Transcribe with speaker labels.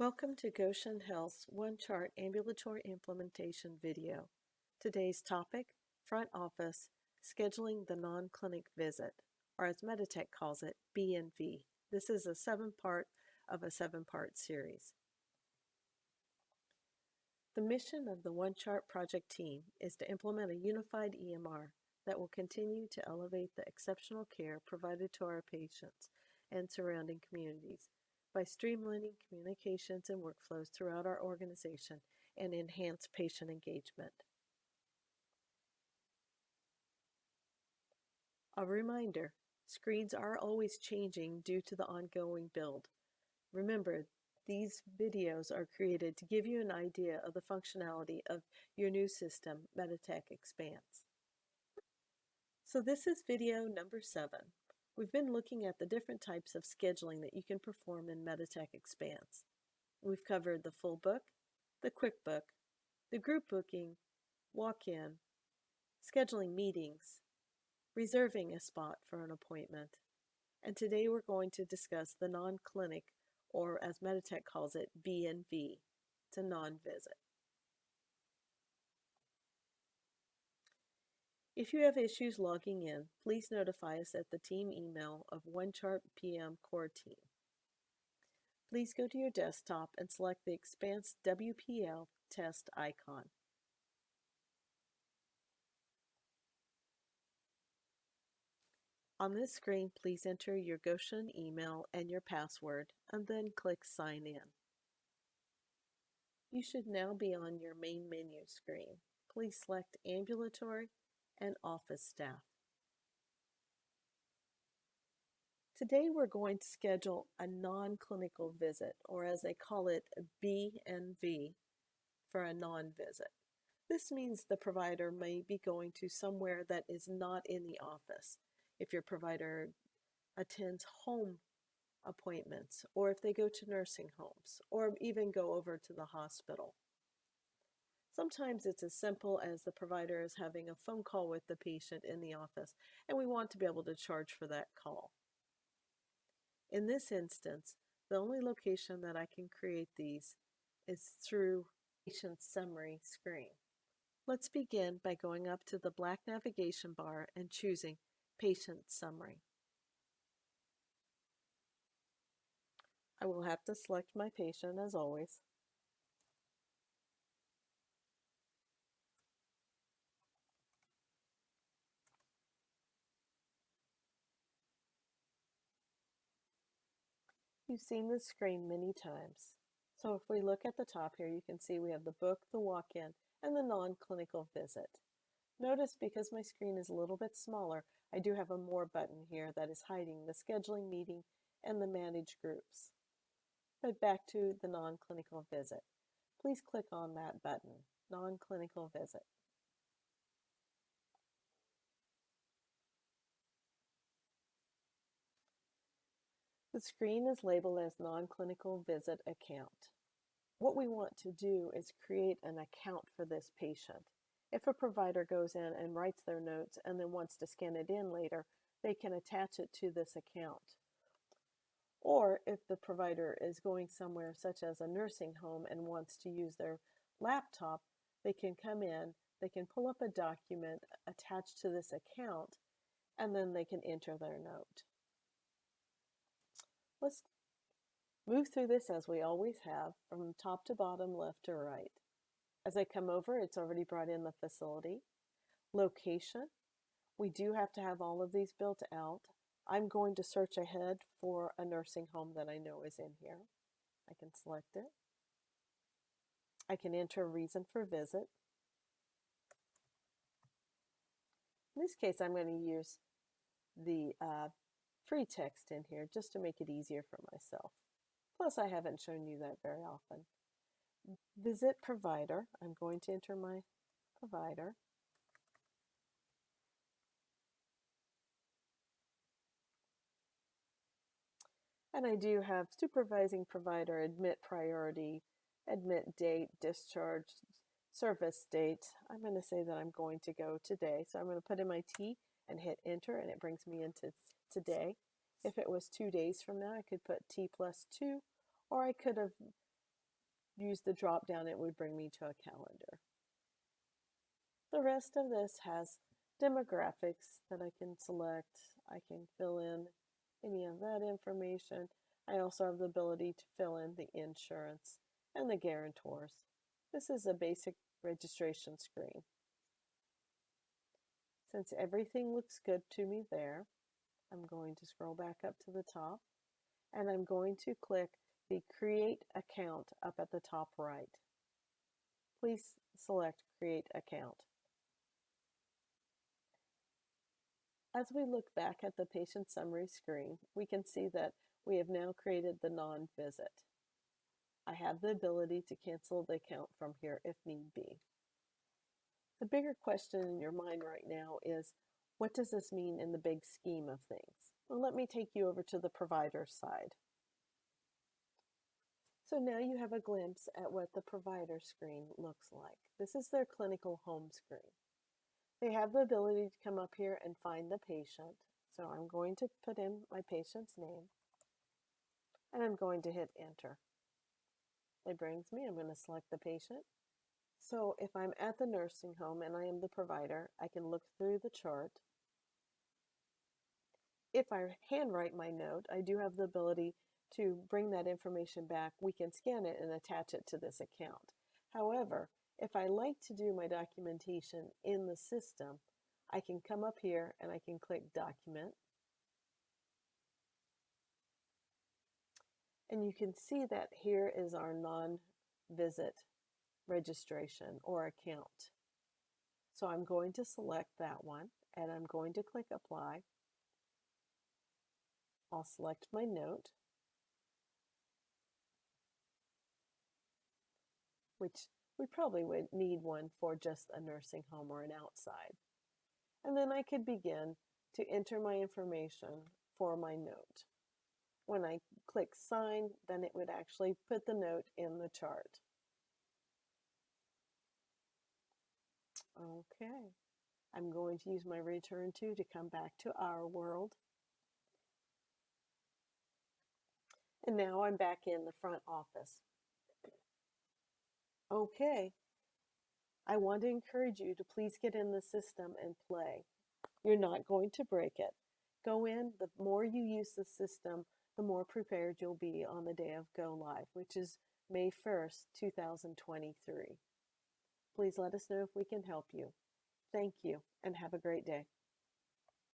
Speaker 1: Welcome to Goshen Health's OneChart Ambulatory Implementation video. Today's topic, Front Office, Scheduling the Non-Clinic Visit, or as Meditech calls it, BNV. This is a 7-part of a 7-part series. The mission of the OneChart project team is to implement a unified EMR that will continue to elevate the exceptional care provided to our patients and surrounding communities by streamlining communications and workflows throughout our organization and enhance patient engagement. A reminder, screens are always changing due to the ongoing build. Remember, these videos are created to give you an idea of the functionality of your new system, Meditech Expanse. So this is video number 7. We've been looking at the different types of scheduling that you can perform in Meditech Expanse. We've covered the full book, the quick book, the group booking, walk-in, scheduling meetings, reserving a spot for an appointment, and today we're going to discuss the non-clinic, or as Meditech calls it, BNV. It's a non-visit. If you have issues logging in, please notify us at the team email of OneChart PM Core Team. Please go to your desktop and select the Expanse WPL test icon. On this screen, please enter your Goshen email and your password, and then click Sign In. You should now be on your main menu screen. Please select Ambulatory and Office Staff. Today we're going to schedule a non-clinical visit, or as they call it, BNV, for a non-visit. This means the provider may be going to somewhere that is not in the office. If your provider attends home appointments, or if they go to nursing homes, or even go over to the hospital. Sometimes it's as simple as the provider is having a phone call with the patient in the office, and we want to be able to charge for that call. In this instance, the only location that I can create these is through Patient Summary screen. Let's begin by going up to the black navigation bar and choosing Patient Summary. I will have to select my patient as always. You've seen this screen many times. So if we look at the top here, you can see we have the book, the walk-in, and the non-clinical visit. Notice because my screen is a little bit smaller, I do have a More button here that is hiding the scheduling meeting and the manage groups. But back to the non-clinical visit. Please click on that button, non-clinical visit. The screen is labeled as non-clinical visit account. What we want to do is create an account for this patient. If a provider goes in and writes their notes and then wants to scan it in later, they can attach it to this account. Or if the provider is going somewhere such as a nursing home and wants to use their laptop, they can come in, they can pull up a document attached to this account, and then they can enter their note. Let's move through this as we always have, from top to bottom, left to right. As I come over, it's already brought in the facility. Location, we do have to have all of these built out. I'm going to search ahead for a nursing home that I know is in here. I can select it. I can enter a reason for visit. In this case, I'm going to use the free text in here just to make it easier for myself. Plus, I haven't shown you that very often. Visit provider. I'm going to enter my provider. And I do have supervising provider, admit priority, admit date, discharge, service date. I'm going to say that I'm going to go today. So I'm going to put in my T and hit enter, and it brings me into today. If it was 2 days from now, I could put T+2, or I could have use the drop down, it would bring me to a calendar. The rest of this has demographics that I can select. I can fill in any of that information. I also have the ability to fill in the insurance and the guarantors. This is a basic registration screen. Since everything looks good to me there, I'm going to scroll back up to the top and I'm going to click the Create Account up at the top right. Please select Create Account. As we look back at the patient summary screen, we can see that we have now created the non-visit. I have the ability to cancel the account from here if need be. The bigger question in your mind right now is, what does this mean in the big scheme of things? Well, let me take you over to the provider side. So now you have a glimpse at what the provider screen looks like. This is their clinical home screen. They have the ability to come up here and find the patient. So I'm going to put in my patient's name and I'm going to hit enter. It brings me, I'm going to select the patient. So if I'm at the nursing home and I am the provider, I can look through the chart. If I handwrite my note, I do have the ability to bring that information back. We can scan it and attach it to this account. However, if I like to do my documentation in the system, I can come up here and I can click Document. And you can see that here is our non-visit registration or account. So I'm going to select that one and I'm going to click Apply. I'll select my note, which we probably would need one for just a nursing home or an outside. And then I could begin to enter my information for my note. When I click Sign, then it would actually put the note in the chart. Okay, I'm going to use my return to come back to our world. And now I'm back in the front office. Okay, I want to encourage you to please get in the system and play. You're not going to break it. Go in, the more you use the system, the more prepared you'll be on the day of go live, which is May 1st, 2023. Please let us know if we can help you. Thank you and have a great day.